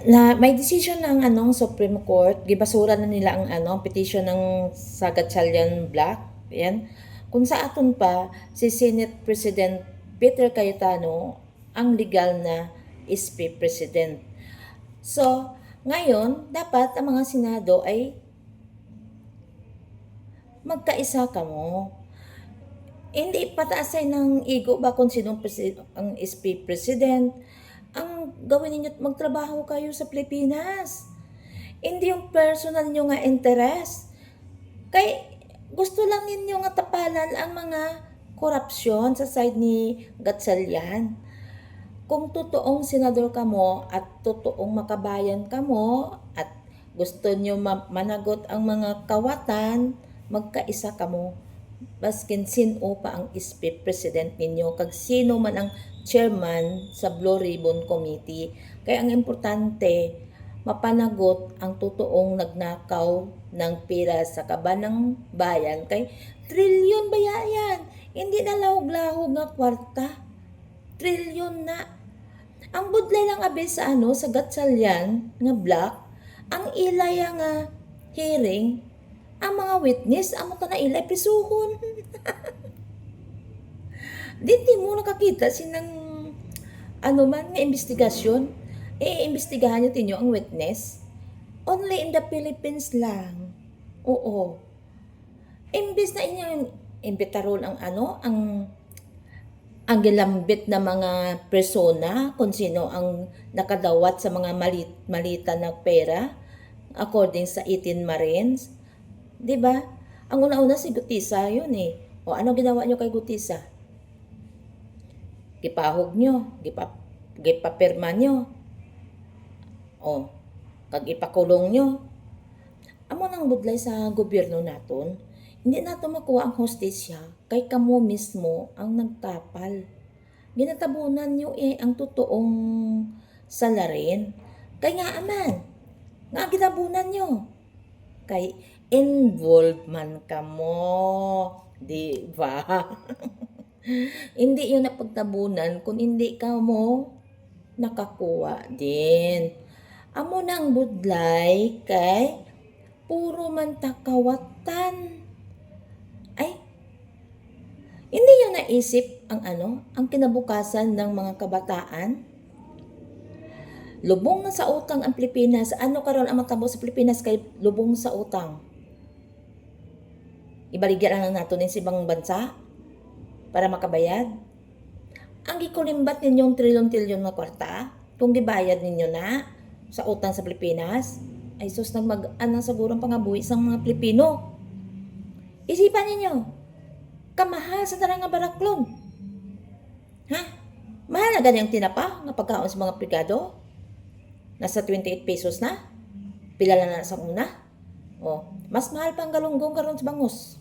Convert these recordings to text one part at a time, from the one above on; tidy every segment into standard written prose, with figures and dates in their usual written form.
May decision ng Supreme Court, gibasura na nila ang petition ng sa Gatchalian Black. Yan. Kung sa aton pa si Senate President Peter Cayetano ang legal na SP President. So, ngayon, dapat ang mga Senado ay magkaisa kamo. Hindi pataasay ng ego ba kung sinong ang SP President. Ang gawin ninyo, magtrabaho kayo sa Pilipinas. Hindi yung personal nyo nga interest. Kay gusto lang ninyo nga tapalan ang mga korupsyon sa side ni Gatchalian. Kung totoong senador kamo at totoong makabayan kamo at gusto nyo managot ang mga kawatan, magkaisa kamo. Baskin sino pa ang SP President ninyo, kag sino man ang chairman sa Blue Ribbon Committee. Kaya ang importante, mapanagot ang totoong nagnakaw ng pera sa kabanang bayan. Kay trilyon ba yan? Hindi na lahog-lahog nga kwarta. Trilyon na. Ang budlay lang abe sa sa Gatchalian nga Black, ang ilay nga hearing, ang mga witness, amo ta na ilay prisuhon. Di mo nakakita sinang man nga investigasyon. Iimbestigahan nyo tinyo ang witness. Only in the Philippines lang. Oo. Imbes na inyong imbitaron ang gilambit na mga persona kung sino ang nakadawat sa mga malita na pera according sa 18 Marines. 'Di ba? Ang una-una si Gutisa yun eh. O ano ginawa nyo kay Gutisa? Gipahog nyo, gipapirma nyo. O, kag ipakulong nyo. Amo nang budlay sa gobyerno naton, hindi nato makuha ang hostisya kay kamo mismo ang nagtapal. Ginatabunan nyo ang totoong salarin. Kay nga aman, nga ginabunan nyo. Kay involved man kamo, di ba? Hindi yun napagtabunan kung hindi ka mo nakakuha din. Amo nang budlay kay puro man takawatan. Ay, hindi yun naisip ang ang kinabukasan ng mga kabataan. Lubong na sa utang ang Pilipinas. Ano karon ang matabo sa Pilipinas kay lubong sa utang? Ibaligyan lang nato nin sa ibang bansa para makabayad. Ang gikulimbat ninyong trilyon-trilyon na kwarta, kung gibayad ninyo na sa utang sa Pilipinas, ay sus nagmag-anan siguro ang pangabuhi sa mga Pilipino. Isipan ninyo, kamahal sa tarang nga baraklon. Ha? Mahal na ganyang tinapa nga pagkaon sa mga brigado? Nasa 28 pesos na? Pila na sa una? O, mas mahal pang galunggong karon sa bangus.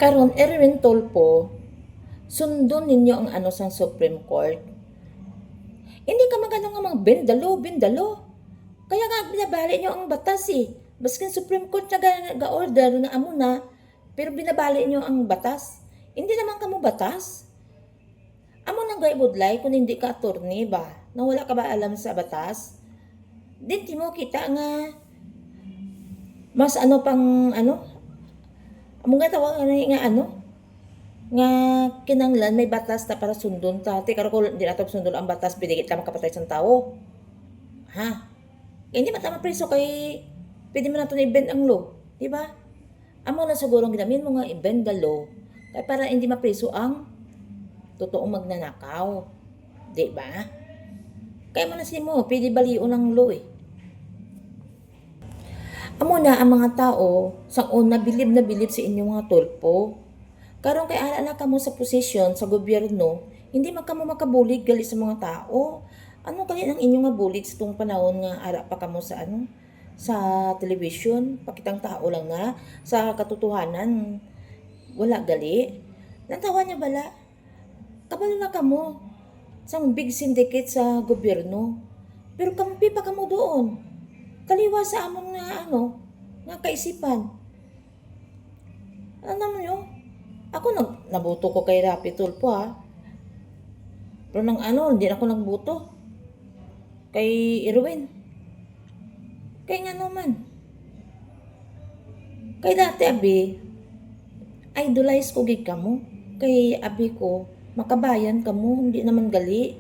Karon, Erwin Tulfo, sundon ninyo ang sa Supreme Court. Hindi ka magano nga mga bindalo. Kaya nga binabali nyo ang batas eh. Baskin Supreme Court na ga-order na amo na, pero binabali nyo ang batas. Hindi naman kamo batas. Amo nang gaibudlay kung hindi ka attorney ba? Na wala ka ba alam sa batas? Di mo kita nga mas pang among nga tawag nga nga kinanglan may batas ta para sundon ta. Ti karo ko di nato sundon ang batas bidigit ta makapatay sa tao. Ha? Hindi man ta mapreso kay pwede man nato na i-bend ang law, di ba? Amo na siguro ginamin mo nga i-bend the law kay para hindi mapreso ang totoong magnanakaw. Di ba? Kaya man na mo, pwede balion ang law eh. Amo na ang mga tao sa una bilib na bilib sa inyong mga Tulfo. Karon kay ala kamo sa posisyon sa gobyerno, hindi man kamo makabulig gali sa mga tao. Ano kali ang inyong nga bulig sa tong panahon nga ara pa kamo sa sa television, pakitang tao lang nga sa katotohanan wala gali. Nantawa niya bala. Kabalo na kamo sa big syndicate sa gobyerno. Pero kampi pa kamo doon. Kaliwa sa amon nga nga kaisipan. Ano nyo? Ako nabuto ko kay Rapi Tulfo ha. Pero hindi ako nagbuto. kay Irwin. Kay nga naman. Kay dati abi, idolize ko gid kamo. Kay abi ko, makabayan kamo, hindi naman gali.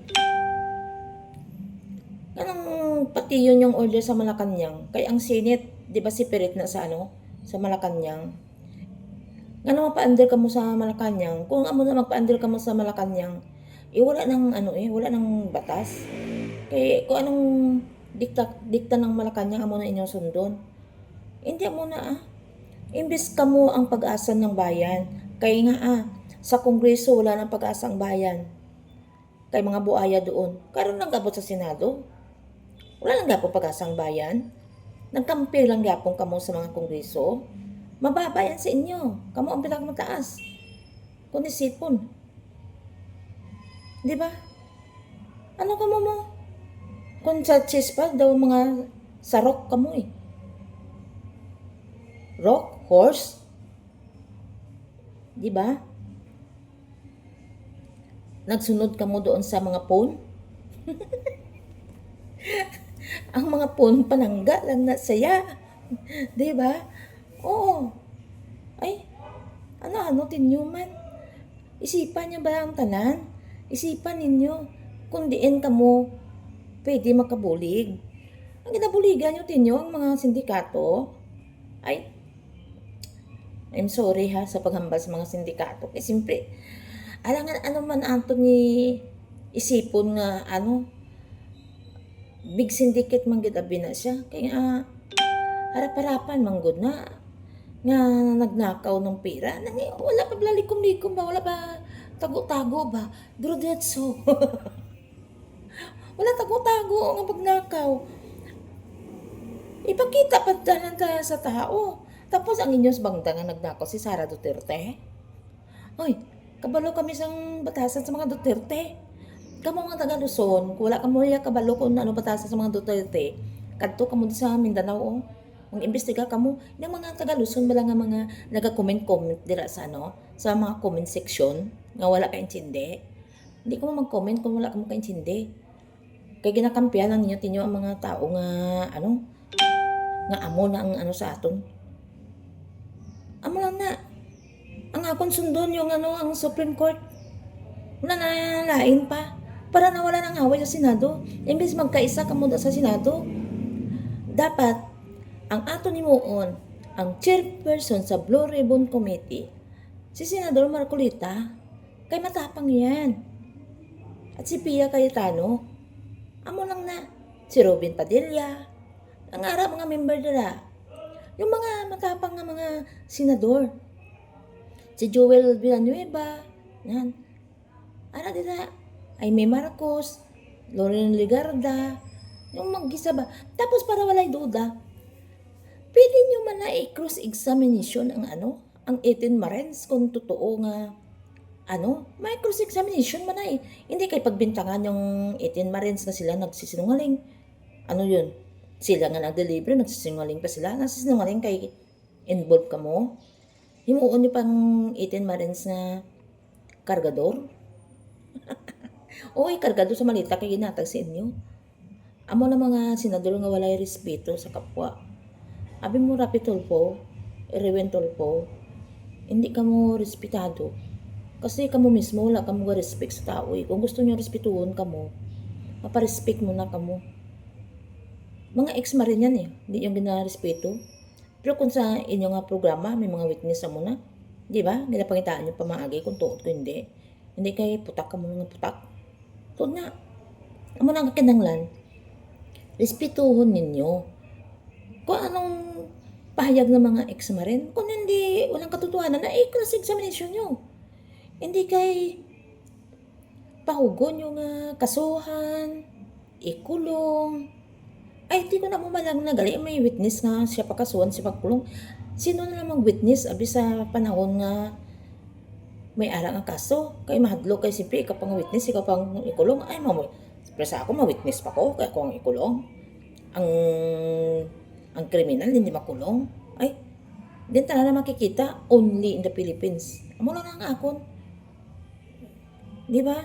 Anong pati yun yung order sa Malacanang? Kay ang Senate, di ba si Pirit na sa ano? Sa Malacanang. Nga naman pa-under ka mo sa Malacanang. Kung amo na magpa-under ka mo sa Malacanang, wala nang ano wala nang batas. Kay kung anong dikta ng Malacanang amo na inyong sundon. Hindi mo na imbes ka mo ang pag-asa ng bayan. Kay nga sa Kongreso wala nang pag-asa ang bayan. Kay mga buaya doon. Karon lang gabot sa Senado. Wala lang gapong pag-asa ang bayan. Nagkampi lang gapong kamo sa mga Kongreso. Mababa yan sa inyo. Kamo ang pinakamataas. Kung isipon. Di ba? Ano kamo mo? Kung sa chispa daw mga sarok kamo Rock? Horse? Di ba? Nagsunod kamo doon sa mga phone? Ang mga phone panangga lang na saya. Di ba? Oo. Ay, ano tinyo man. Isipan niya ba ang tanan? Isipan ninyo. Kung diin kamo, pwede makabulig. Ang ginabuligan nyo tinyo, ang mga sindikato, ay, I'm sorry sa paghambal sa mga sindikato. Kasi siyempre, alangan ano man ato ni isipon nga, big syndicate man gid abi na siya. Kaya, harap-harapan man gud na nga nagnakaw ng pera. Wala pa blalikom-likom ba? Wala pa tago-tago ba? Diretso. Wala tago-tago nga pagnakaw. Ipakita pa tanan tayo sa tao. Tapos ang inyong bangda nga nagnakaw si Sara Duterte. Oy, kabalo kami sang batasan sa mga Duterte. Kamo nga taga Luzon, kung wala kamo ya kabalo kung ano batasan sa mga Duterte, kadto kamo sa Mindanao Ang imbestiga kamo, ng mga taga Luzon bala nga mga naga-comment dira sa sa mga comment section nga wala ka intindi. Hindi ko mag-comment kung wala ka mo kaintindi. Kay ginakampihan lang ninyo tinyo ang mga tao nga nga amo na ang sa aton. Amo lang na. Ang akong sundon yung ang Supreme Court. Wala na lain pa. Para nawala ng away sa Senado. Imbes magkaisa ka muna sa Senado. Dapat, ang ato ni Muon, ang chairperson sa Blue Ribbon Committee, si Senador Marcolita, kay matapang yan. At si Pia Cayetano, amo lang na. Si Robin Padilla, ang ara mga member nila. Yung mga matapang nga mga senador. Si Joel Villanueva, yan. Ara dila, Aimee Marcos, Loren Legarda, yung mag-isa ba. Tapos para walay duda, pwede nyo man na i-cross-examination ang ang 18 Marines kung totoo nga may cross-examination man na Hindi kay pagbintangan yung 18 Marines na sila nagsisinungaling. Yun? Sila nga nag-deliver, nagsisinungaling pa sila. Nagsisinungaling kay involved ka mo. Himuon nyo pang 18 Marines na kargador. Oy, kargador sa malita kay ginatag sa inyo. Amo na mga senador nga walay respeto sa kapwa. Abi mo Rapi Tulfo, Erwin Tulfo, hindi ka mo respetado. Kasi kamo mismo wala ka mo respect sa tao. Kung gusto niyo respetuhon kamo, maparespect mo na kamo. Mga ex-marine yan hindi yung ginarespeto. Pero kung sa inyo nga programa, may mga witness mo na. Di ba? Ginapangitaan nyo pamaagi kung tuot ko hindi. Hindi kay putak ka mo nga putak. Tuod na. Amo na ang kinanglan. Respetuhon ninyo. Kung anong pahayag ng mga ex-marine, kung hindi, walang katotohanan na cross-examination nyo. Hindi kay pahugon yung kasuhan, ikulong. Ay, di ko na malang nagali. May witness nga siya pakasuhan, siya pakulong. Sino na namang witness abi sa panahon nga may arang ang kaso? Kay mahadlo kay siyempre ikaw pang witness, ikaw pang ikulong. Ay, pero sa ako, ma-witness pa ko, kaya ako ang ikulong. Ang kriminal, hindi makulong. Ay, din talaga makikita only in the Philippines. Amo lang ang akon. Di ba?